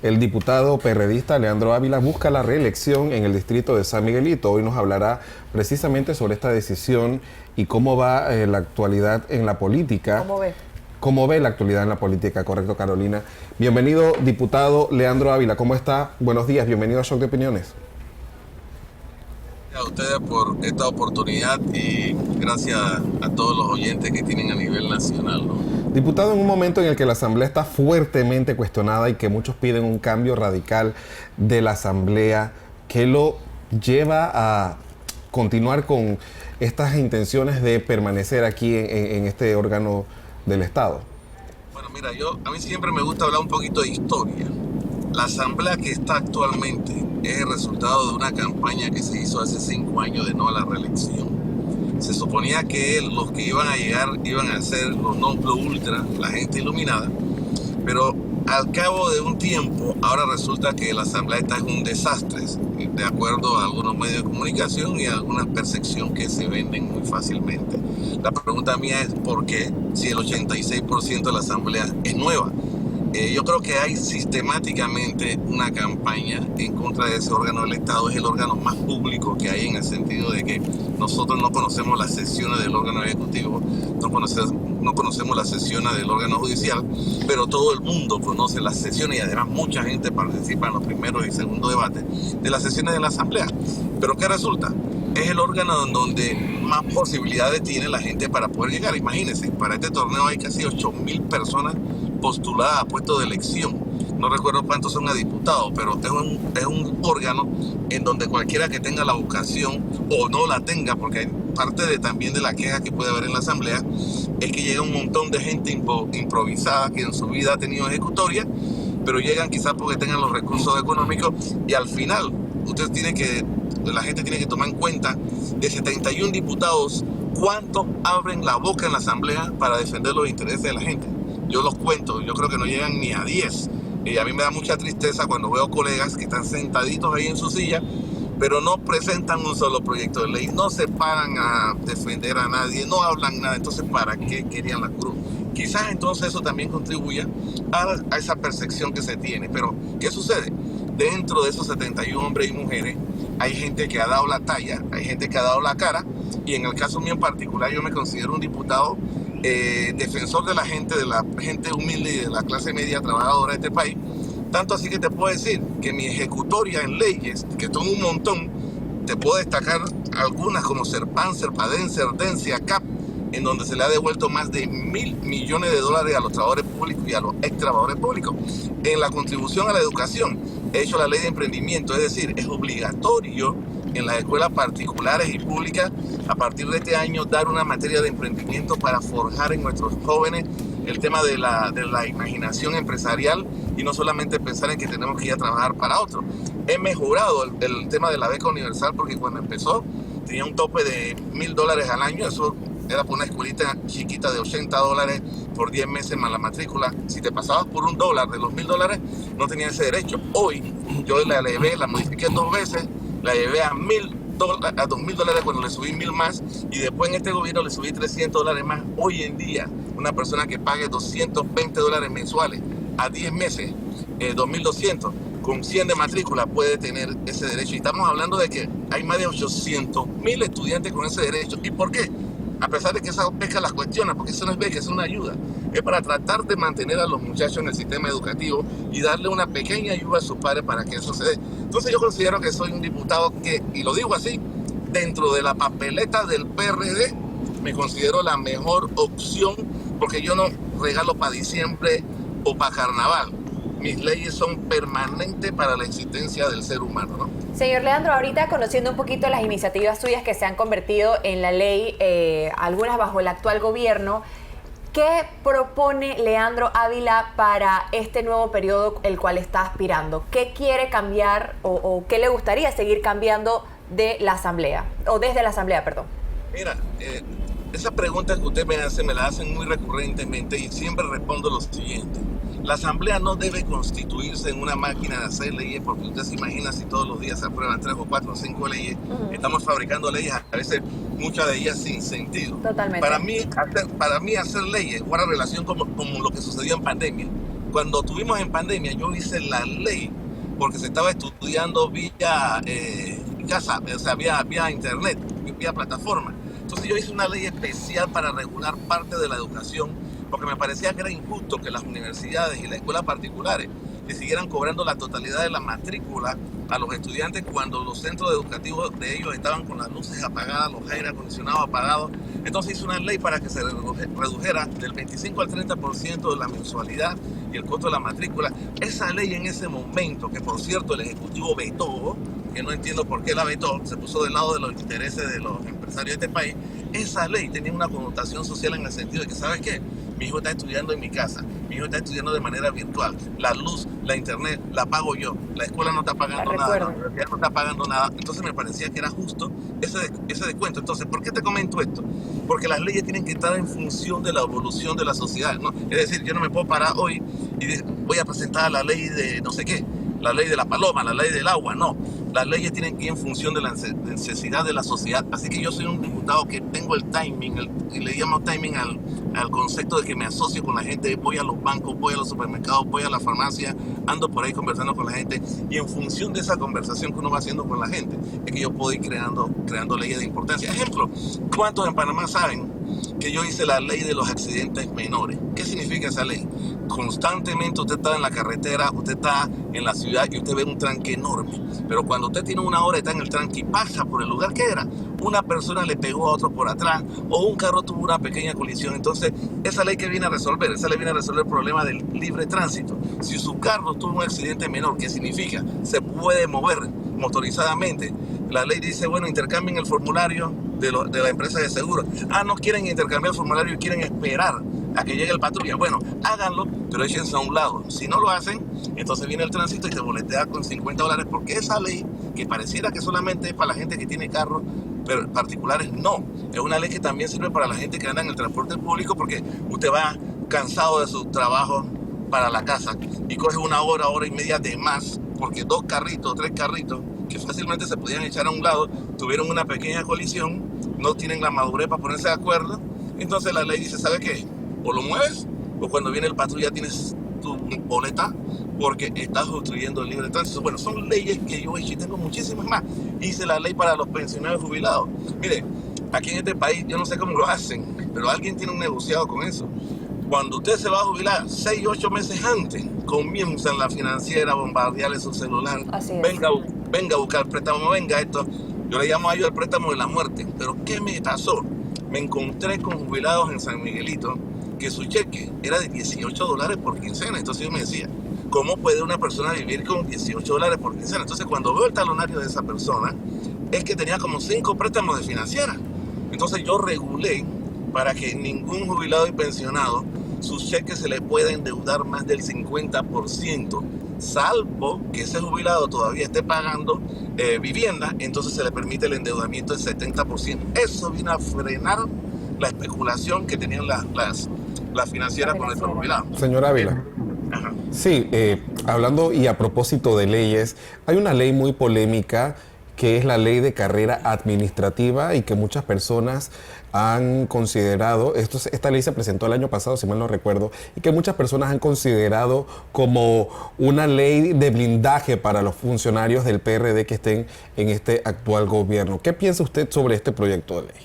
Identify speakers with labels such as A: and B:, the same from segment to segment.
A: El diputado perredista Leandro Ávila busca la reelección en el distrito de San Miguelito. Hoy nos hablará precisamente sobre esta decisión y cómo va la actualidad en la política.
B: ¿Cómo ve?
A: ¿Cómo ve la actualidad en la política? Correcto, Carolina. Bienvenido, diputado Leandro Ávila. ¿Cómo está? Buenos días. Bienvenido a Shock de Opiniones.
C: A ustedes por esta oportunidad y gracias a todos los oyentes que tienen a nivel nacional, ¿no?
A: Diputado, en un momento en el que la Asamblea está fuertemente cuestionada y que muchos piden un cambio radical de la Asamblea, ¿qué lo lleva a continuar con estas intenciones de permanecer aquí en este órgano del Estado?
C: Bueno, mira, a mí siempre me gusta hablar un poquito de historia. La Asamblea que está actualmente es el resultado de una campaña que se hizo hace 5 años de no a la reelección. Se suponía que los que iban a llegar iban a ser los non plus ultra, la gente iluminada, pero al cabo de un tiempo, ahora resulta que la Asamblea está en un desastre, de acuerdo a algunos medios de comunicación y a alguna percepción que se venden muy fácilmente. La pregunta mía es ¿por qué? Si el 86% de la Asamblea es nueva. Yo creo que hay sistemáticamente una campaña en contra de ese órgano del Estado. Es el órgano más público que hay en el sentido de que nosotros no conocemos las sesiones del órgano ejecutivo, no conocemos las sesiones del órgano judicial, pero todo el mundo conoce las sesiones y además mucha gente participa en los primeros y segundos debates de las sesiones de la Asamblea. ¿Pero qué resulta? Es el órgano donde más posibilidades tiene la gente para poder llegar. Imagínense, para este torneo hay casi 8.000 personas postuladas a puestos de elección. No recuerdo cuántos son a diputados, pero es un órgano en donde cualquiera que tenga la vocación o no la tenga, porque hay parte también de la queja que puede haber en la Asamblea, es que llega un montón de gente improvisada que en su vida ha tenido ejecutoria, pero llegan quizás porque tengan los recursos económicos y al final la gente tiene que tomar en cuenta de 71 diputados, ¿cuántos abren la boca en la Asamblea para defender los intereses de la gente? Yo los cuento, yo creo que no llegan ni a 10. Y a mí me da mucha tristeza cuando veo colegas que están sentaditos ahí en su silla, pero no presentan un solo proyecto de ley, no se paran a defender a nadie, no hablan nada. Entonces, ¿para qué querían la cruz? Quizás entonces eso también contribuya a esa percepción que se tiene. Pero, ¿qué sucede? Dentro de esos 71 hombres y mujeres, hay gente que ha dado la talla, hay gente que ha dado la cara, y en el caso mío en particular, yo me considero un diputado defensor de la gente humilde y de la clase media trabajadora de este país. Tanto así que te puedo decir que mi ejecutoria en leyes, que son un montón, te puedo destacar algunas como Serpan, Serpaden, Serdencia, CAP, en donde se le ha devuelto más de $1.000 millones a los trabajadores públicos y a los ex trabajadores públicos. En la contribución a la educación, he hecho la ley de emprendimiento, es decir, es obligatorio en las escuelas particulares y públicas a partir de este año dar una materia de emprendimiento para forjar en nuestros jóvenes el tema de la imaginación empresarial y no solamente pensar en que tenemos que ir a trabajar para otro. He mejorado el tema de la beca universal porque cuando empezó tenía un tope de $1.000 al año. Eso era por una escuelita chiquita de $80 por 10 meses más la matrícula. Si te pasabas por $1 de los $1.000 no tenías ese derecho. Hoy yo la modifiqué 2 veces, la llevé a $2.000 cuando le subí 1.000 más y después en este gobierno le subí $300 más. Hoy en día una persona que pague $220 mensuales a 10 meses, 2.200 con 100 de matrícula puede tener ese derecho. Y estamos hablando de que hay más de 800.000 estudiantes con ese derecho. ¿Y por qué? A pesar de que esas becas las cuestionan, porque eso no es beca, es una ayuda. Es para tratar de mantener a los muchachos en el sistema educativo y darle una pequeña ayuda a sus padres para que eso se dé. Entonces yo considero que soy un diputado que, y lo digo así, dentro de la papeleta del PRD, me considero la mejor opción porque yo no regalo para diciembre o para carnaval. Mis leyes son permanentes para la existencia del ser humano, ¿no?
B: Señor Leandro, ahorita conociendo un poquito las iniciativas suyas que se han convertido en la ley, algunas bajo el actual gobierno, ¿qué propone Leandro Ávila para este nuevo periodo el cual está aspirando? ¿Qué quiere cambiar o qué le gustaría seguir cambiando de la Asamblea, o desde la Asamblea, perdón?
C: Mira, esa pregunta que usted me hace, me la hacen muy recurrentemente y siempre respondo lo siguiente. La Asamblea no debe constituirse en una máquina de hacer leyes, porque usted se imagina si todos los días se aprueban 3 o 4 o 5 leyes. Estamos fabricando leyes, a veces muchas de ellas sin sentido.
B: Totalmente.
C: Para mí hacer leyes guarda relación como lo que sucedió en pandemia. cuando estuvimos en pandemia, yo hice la ley porque se estaba estudiando vía casa, o sea, vía internet, vía plataforma. Entonces yo hice una ley especial para regular parte de la educación, porque me parecía que era injusto que las universidades y las escuelas particulares le siguieran cobrando la totalidad de la matrícula a los estudiantes cuando los centros educativos de ellos estaban con las luces apagadas, los aire acondicionados apagados. Entonces hice una ley para que se redujera del 25 al 30% de la mensualidad y el costo de la matrícula. Esa ley en ese momento, que por cierto el Ejecutivo vetó, que no entiendo por qué la vetó, se puso del lado de los intereses de los empresarios de este país, esa ley tenía una connotación social en el sentido de que, ¿sabes qué? Mi hijo está estudiando en mi casa, mi hijo está estudiando de manera virtual, la luz, la internet, la pago yo, la escuela no está pagando nada, la universidad no está pagando nada. Entonces me parecía que era justo ese descuento. Entonces, ¿por qué te comento esto? Porque las leyes tienen que estar en función de la evolución de la sociedad, ¿no? Es decir, yo no me puedo parar hoy y voy a presentar la ley de no sé qué, la ley de la paloma, la ley del agua, no. Las leyes tienen que ir en función de la necesidad de la sociedad. Así que yo soy un diputado que tengo el timing, y le llamo timing al concepto de que me asocio con la gente, voy a los bancos, voy a los supermercados, voy a la farmacia, ando por ahí conversando con la gente, y en función de esa conversación que uno va haciendo con la gente, es que yo puedo ir creando leyes de importancia. Ejemplo, ¿cuántos en Panamá saben que yo hice la ley de los accidentes menores? ¿Qué significa esa ley? Constantemente usted está en la carretera, usted está en la ciudad y usted ve un tranque enorme, pero cuando usted tiene una hora y está en el tranque y pasa por el lugar que era, una persona le pegó a otro por atrás o un carro tuvo una pequeña colisión. Entonces, esa ley que viene a resolver, el problema del libre tránsito. Si su carro tuvo un accidente menor, ¿qué significa? Se puede mover motorizadamente. La ley dice, bueno, intercambien el formulario de la empresa de seguro. No quieren intercambiar el formulario y quieren esperar a que llegue el patrulla. Bueno, háganlo, pero échense a un lado. Si no lo hacen, entonces viene el tránsito y te boletea con $50, porque esa ley, que pareciera que solamente es para la gente que tiene carros pero particulares, no. Es una ley que también sirve para la gente que anda en el transporte público, porque usted va cansado de su trabajo para la casa y coge una hora y media de más, porque 2 carritos, 3 carritos, que fácilmente se podían echar a un lado, tuvieron una pequeña colisión, no tienen la madurez para ponerse de acuerdo. Entonces la ley dice, ¿sabe qué? O lo mueves, o cuando viene el patrulla tienes tu boleta, porque estás obstruyendo el libre tránsito. Bueno, son leyes que yo he hecho y tengo muchísimas más. Hice la ley para los pensionados jubilados. Mire, aquí en este país, yo no sé cómo lo hacen, pero alguien tiene un negociado con eso. Cuando usted se va a jubilar 6, 8 meses antes, comienzan la financiera a bombardearle su celular. Venga a buscar préstamo, venga esto. Yo le llamo a ellos el préstamo de la muerte. Pero ¿qué me pasó? Me encontré con jubilados en San Miguelito que su cheque era de $18 por quincena. Entonces yo me decía, ¿cómo puede una persona vivir con $18 por quincena? Entonces cuando veo el talonario de esa persona, es que tenía como 5 préstamos de financiera. Entonces yo regulé para que ningún jubilado y pensionado, sus cheques se le pueda endeudar más del 50%, salvo que ese jubilado todavía esté pagando vivienda, entonces se le permite el endeudamiento del 70%. Eso viene a frenar la especulación que tenían las financieras con nuestros jubilados.
A: Señor Ávila.
C: Ajá.
A: Sí, hablando y a propósito de leyes, hay una ley muy polémica que es la ley de carrera administrativa y que muchas personas han considerado, esta ley se presentó el año pasado, si mal no recuerdo, y que muchas personas han considerado como una ley de blindaje para los funcionarios del PRD que estén en este actual gobierno. ¿Qué piensa usted sobre este proyecto de ley?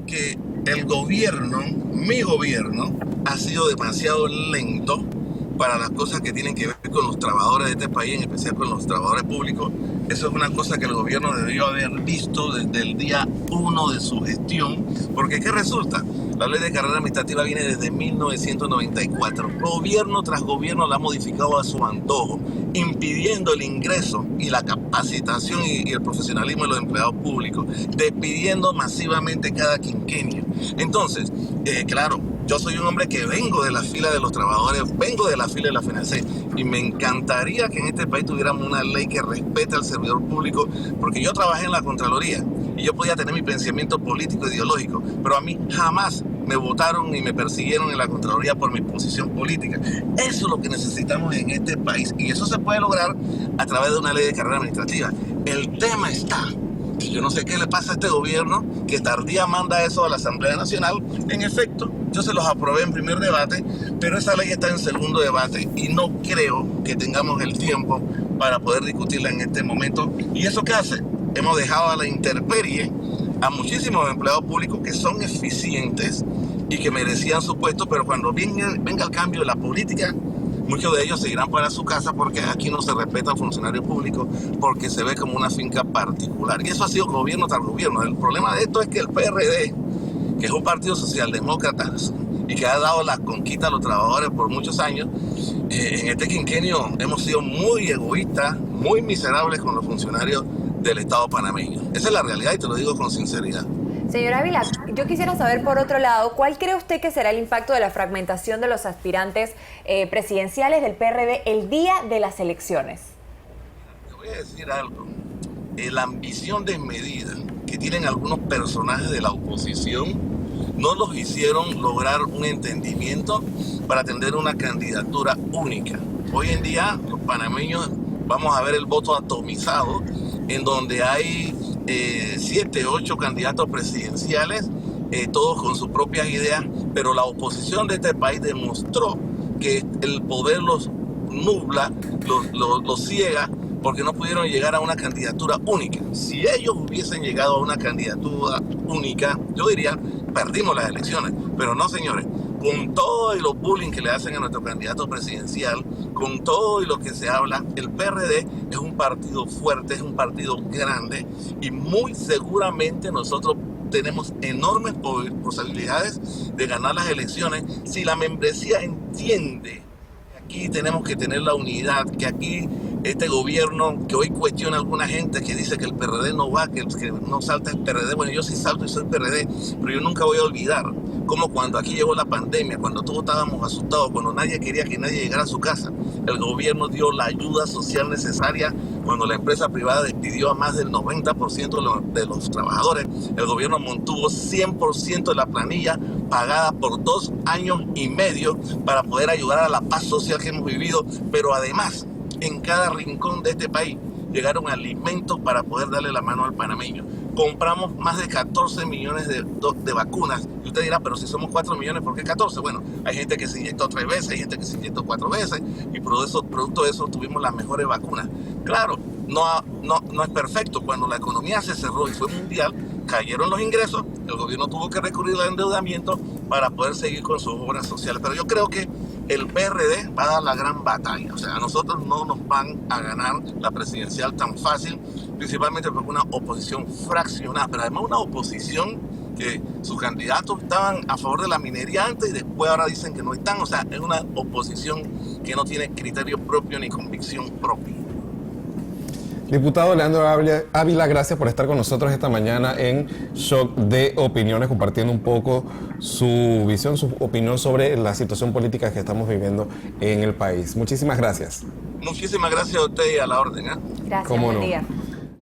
C: Que el gobierno, mi gobierno, ha sido demasiado lento para las cosas que tienen que ver con los trabajadores de este país, en especial con los trabajadores públicos. Eso es una cosa que el gobierno debió haber visto desde el día 1 de su gestión, porque ¿qué resulta? La ley de carrera administrativa viene desde 1994. Gobierno tras gobierno la ha modificado a su antojo, impidiendo el ingreso y la capacitación y el profesionalismo de los empleados públicos, despidiendo masivamente cada quinquenio. Entonces, claro, yo soy un hombre que vengo de la fila de los trabajadores, vengo de la fila de la financiera, y me encantaría que en este país tuviéramos una ley que respete al servidor público, porque yo trabajé en la Contraloría y yo podía tener mi pensamiento político ideológico, pero a mí jamás me votaron ni me persiguieron en la Contraloría por mi posición política. Eso es lo que necesitamos en este país, y eso se puede lograr a través de una ley de carrera administrativa. El tema está Yo no sé qué le pasa a este gobierno que tardía manda eso a la Asamblea Nacional. En efecto, yo se los aprobé en primer debate, pero esa ley está en segundo debate y no creo que tengamos el tiempo para poder discutirla en este momento. ¿Y eso qué hace? Hemos dejado a la intemperie a muchísimos empleados públicos que son eficientes y que merecían su puesto, pero cuando venga el cambio de la política, muchos de ellos seguirán para su casa porque aquí no se respeta a funcionarios públicos, porque se ve como una finca particular. Y eso ha sido gobierno tras gobierno. El problema de esto es que el PRD, que es un partido socialdemócrata y que ha dado las conquistas a los trabajadores por muchos años, en este quinquenio hemos sido muy egoístas, muy miserables con los funcionarios del Estado panameño. Esa es la realidad y te lo digo con sinceridad.
B: Señor Ávila, yo quisiera saber por otro lado, ¿cuál cree usted que será el impacto de la fragmentación de los aspirantes presidenciales del PRD el día de las elecciones?
C: Te voy a decir algo. La ambición desmedida que tienen algunos personajes de la oposición no los hicieron lograr un entendimiento para tener una candidatura única. Hoy en día los panameños vamos a ver el voto atomizado en donde hay 7, 8 candidatos presidenciales, todos con sus propias ideas, pero la oposición de este país demostró que el poder los nubla, los ciega, porque no pudieron llegar a una candidatura única. Si ellos hubiesen llegado a una candidatura única, yo diría, perdimos las elecciones. Pero no, señores, con todo y los bullying que le hacen a nuestro candidato presidencial, con todo y lo que se habla, el PRD es un partido fuerte, es un partido grande y muy seguramente nosotros tenemos enormes posibilidades de ganar las elecciones si la membresía entiende que aquí tenemos que tener la unidad, que aquí este gobierno que hoy cuestiona a alguna gente que dice que el PRD no va, que no salta el PRD. Bueno, yo sí salto y soy PRD, pero yo nunca voy a olvidar cómo cuando aquí llegó la pandemia, cuando todos estábamos asustados, cuando nadie quería que nadie llegara a su casa, el gobierno dio la ayuda social necesaria. Cuando la empresa privada despidió a más del 90% de los trabajadores, el gobierno mantuvo 100% de la planilla pagada por 2 años y medio para poder ayudar a la paz social que hemos vivido, pero además en cada rincón de este país llegaron alimentos para poder darle la mano al panameño. Compramos más de 14 millones de vacunas. Y usted dirá, pero si somos 4 millones, ¿por qué 14? Bueno, hay gente que se inyectó 3 veces, hay gente que se inyectó 4 veces, y producto de eso tuvimos las mejores vacunas. Claro, no es perfecto. Cuando la economía se cerró y fue mundial, cayeron los ingresos, el gobierno tuvo que recurrir al endeudamiento para poder seguir con sus obras sociales. Pero yo creo que el PRD va a dar la gran batalla. O sea, a nosotros no nos van a ganar la presidencial tan fácil, principalmente porque una oposición fraccionada, pero además una oposición que sus candidatos estaban a favor de la minería antes y después ahora dicen que no están. O sea, es una oposición que no tiene criterio propio ni convicción propia.
A: Diputado Leandro Ávila, gracias por estar con nosotros esta mañana en Shock de Opiniones, compartiendo un poco su visión, su opinión sobre la situación política que estamos viviendo en el país. Muchísimas gracias.
C: Muchísimas gracias a usted y a la orden.
B: Gracias,
A: ¿Cómo
B: buen
A: no?
B: día.